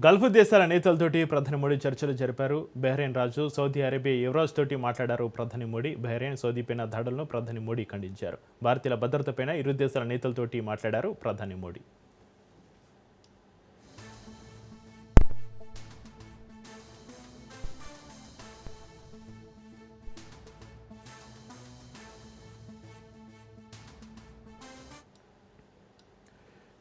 Gulf దేశాల నేతలతోటి ప్రధాని మోడీ చర్చలు జరిపారు. బహ్రెయిన్ రాజు, సౌదీ అరేబియా యువరాజ్ తోటి మాట్లాడారు ప్రధాని మోడీ. బహ్రెయిన్, సౌదీపైన దాడులను ప్రధాని మోడీ ఖండించారు. భారతీయుల భద్రతపైన ఇరు దేశాల నేతలతోటి మాట్లాడారు ప్రధాని మోడీ.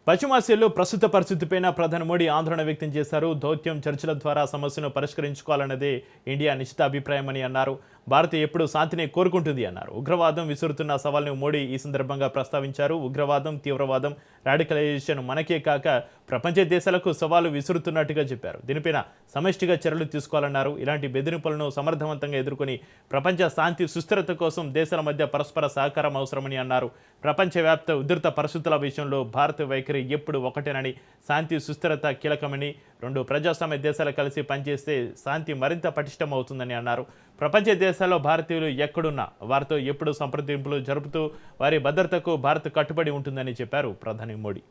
పశ్చిమాసియాలో ప్రస్తుత పరిస్థితిపైన ప్రధాని మోడీ ఆందోళన వ్యక్తం చేశారు. దౌత్యం, చర్చల ద్వారా సమస్యను పరిష్కరించుకోవాలన్నదే ఇండియా నిశ్చిత అభిప్రాయమని అన్నారు. భారత్ ఎప్పుడూ శాంతిని కోరుకుంటుంది అన్నారు. ఉగ్రవాదం విసురుతున్న సవాల్ను మోడీ ఈ సందర్భంగా ప్రస్తావించారు. ఉగ్రవాదం, తీవ్రవాదం, రాడికలైజేషన్ మనకే కాక ప్రపంచ దేశాలకు సవాలు విసురుతున్నట్టుగా చెప్పారు. దీనిపైన సమిష్టిగా చర్యలు తీసుకోవాలన్నారు. ఇలాంటి బెదిరింపులను సమర్థవంతంగా ఎదుర్కొని ప్రపంచ శాంతి సుస్థిరత కోసం దేశాల మధ్య పరస్పర సహకారం అవసరమని అన్నారు. ప్రపంచవ్యాప్త ఉధృత పరిస్థితుల విషయంలో భారత వైఖరి ఎప్పుడు ఒకటేనని, శాంతి సుస్థిరత కీలకమని, రెండు ప్రజాస్వామ్య దేశాలు కలిసి పనిచేస్తే శాంతి మరింత పటిష్టమవుతుందని అన్నారు. ప్రపంచ దేశాల్లో భారతీయులు ఎక్కడున్నా వారితో ఎప్పుడు సంప్రదింపులు జరుపుతూ వారి భద్రతకు భారత్ కట్టుబడి ఉంటుందని చెప్పారు ప్రధాని మోడీ.